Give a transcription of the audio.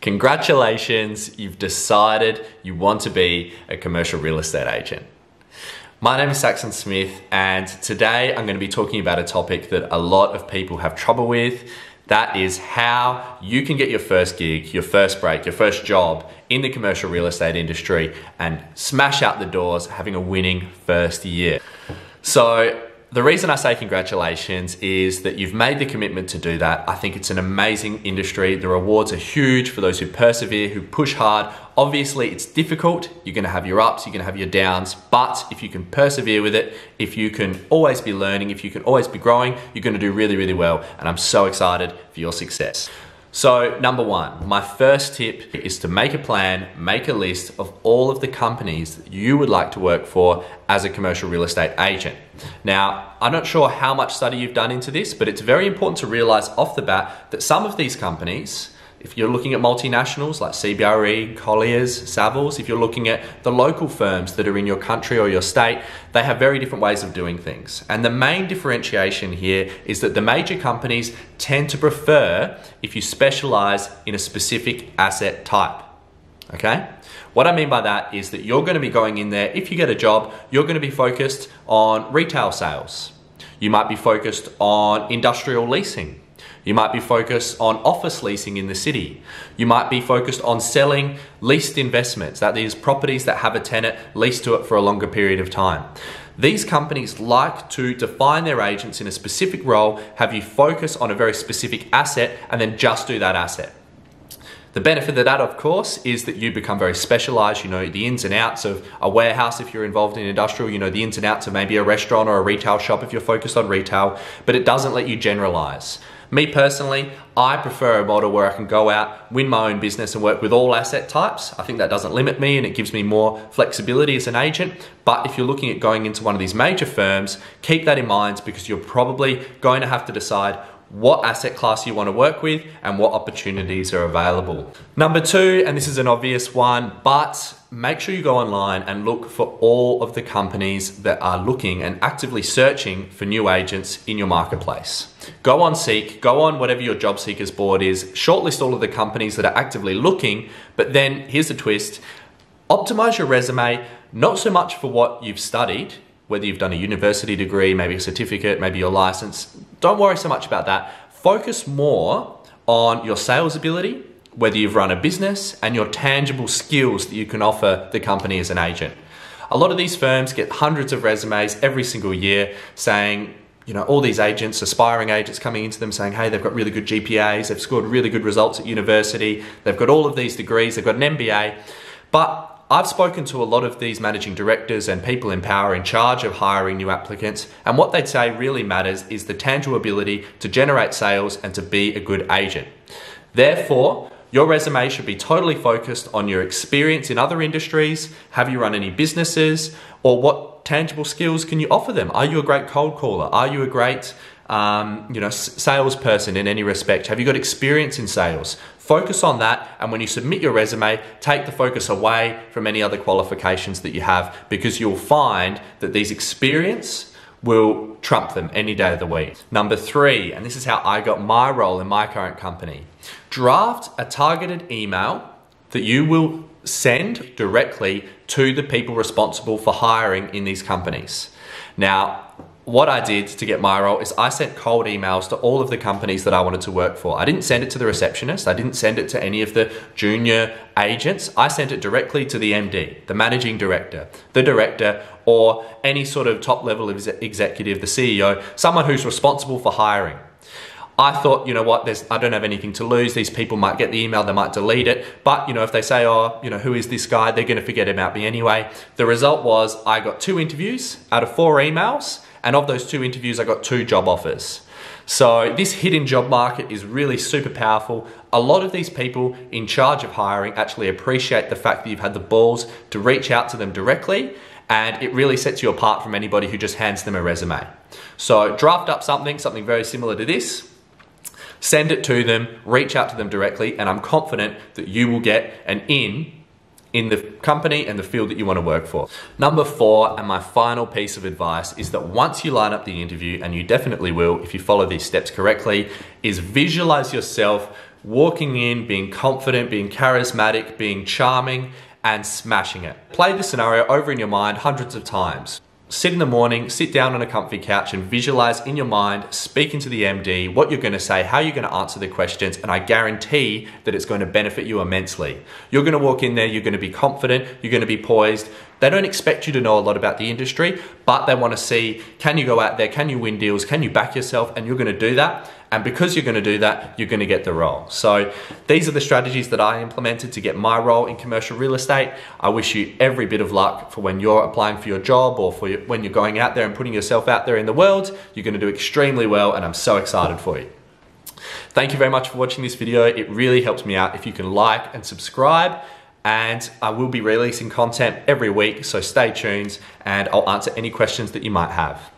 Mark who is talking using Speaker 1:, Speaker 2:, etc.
Speaker 1: Congratulations, you've decided you want to be a commercial real estate agent. My name is Saxon Smith, and today I'm going to be talking about a topic that a lot of people have trouble with. That is how you can get your first gig, your first break, your first job in the commercial real estate industry and smash out the doors having a winning first year. So the reason I say congratulations is that you've made the commitment to do that. I think it's an amazing industry. The rewards are huge for those who persevere, who push hard. Obviously, it's difficult. You're gonna have your ups, you're gonna have your downs, but if you can persevere with it, if you can always be learning, if you can always be growing, you're gonna do really, really well. And I'm so excited for your success. So number one, my first tip is to make a plan, make a list of all of the companies that you would like to work for as a commercial real estate agent. Now, I'm not sure how much study you've done into this, but it's very important to realize off the bat that some of these companies, if you're looking at multinationals like CBRE, Colliers, Savills, if you're looking at the local firms that are in your country or your state, they have very different ways of doing things. And the main differentiation here is that the major companies tend to prefer if you specialize in a specific asset type, okay? What I mean by that is that you're gonna be going in there, if you get a job, you're gonna be focused on retail sales. You might be focused on industrial leasing. You might be focused on office leasing in the city. You might be focused on selling leased investments, that is properties that have a tenant leased to it for a longer period of time. These companies like to define their agents in a specific role, have you focus on a very specific asset, and then just do that asset. The benefit of that, of course, is that you become very specialized. You know the ins and outs of a warehouse if you're involved in industrial, you know the ins and outs of maybe a restaurant or a retail shop if you're focused on retail, but it doesn't let you generalize. Me personally, I prefer a model where I can go out, win my own business and work with all asset types. I think that doesn't limit me and it gives me more flexibility as an agent. But if you're looking at going into one of these major firms, keep that in mind because you're probably going to have to decide what asset class you want to work with and what opportunities are available. Number two, and this is an obvious one, but make sure you go online and look for all of the companies that are looking and actively searching for new agents in your marketplace. Go on Seek, go on whatever your job seekers board is, shortlist all of the companies that are actively looking, but then here's the twist, optimize your resume, not so much for what you've studied, whether you've done a university degree, maybe a certificate, maybe your license, don't worry so much about that. Focus more on your sales ability, whether you've run a business, and your tangible skills that you can offer the company as an agent. A lot of these firms get hundreds of resumes every single year saying, you know, all these agents, aspiring agents coming into them saying, hey, they've got really good GPAs, they've scored really good results at university, they've got all of these degrees, they've got an MBA, but I've spoken to a lot of these managing directors and people in power in charge of hiring new applicants, and what they'd say really matters is the tangible ability to generate sales and to be a good agent. Therefore, your resume should be totally focused on your experience in other industries. Have you run any businesses? Or what tangible skills can you offer them? Are you a great cold caller? Are you a great salesperson in any respect? Have you got experience in sales? Focus on that, and when you submit your resume, take the focus away from any other qualifications that you have, because you'll find that these experience will trump them any day of the week. Number three, and this is how I got my role in my current company. Draft a targeted email that you will send directly to the people responsible for hiring in these companies. Now, what I did to get my role is I sent cold emails to all of the companies that I wanted to work for. I didn't send it to the receptionist. I didn't send it to any of the junior agents. I sent it directly to the MD, the managing director, the director, or any sort of top level executive, the CEO, someone who's responsible for hiring. I thought, you know what, I don't have anything to lose. These people might get the email, they might delete it. But, you know, if they say, oh, you know, who is this guy? They're going to forget about me anyway. The result was I got 2 interviews out of 4 emails. And of those 2 interviews, I got 2 job offers. So this hidden job market is really super powerful. A lot of these people in charge of hiring actually appreciate the fact that you've had the balls to reach out to them directly, and it really sets you apart from anybody who just hands them a resume. So draft up something very similar to this, send it to them, reach out to them directly, and I'm confident that you will get an in the company and the field that you want to work for. Number 4, and my final piece of advice, is that once you line up the interview, and you definitely will if you follow these steps correctly, is visualize yourself walking in, being confident, being charismatic, being charming, and smashing it. Play this scenario over in your mind hundreds of times. Sit in the morning, sit down on a comfy couch and visualize in your mind, speaking to the MD, what you're gonna say, how you're gonna answer the questions, and I guarantee that it's going to benefit you immensely. You're gonna walk in there, you're gonna be confident, you're gonna be poised. They don't expect you to know a lot about the industry, but they wanna see, can you go out there, can you win deals, can you back yourself, and you're gonna do that. And because you're gonna do that, you're gonna get the role. So these are the strategies that I implemented to get my role in commercial real estate. I wish you every bit of luck for when you're applying for your job or for when you're going out there and putting yourself out there in the world. You're gonna do extremely well, and I'm so excited for you. Thank you very much for watching this video. It really helps me out if you can like and subscribe. And I will be releasing content every week, so stay tuned and I'll answer any questions that you might have.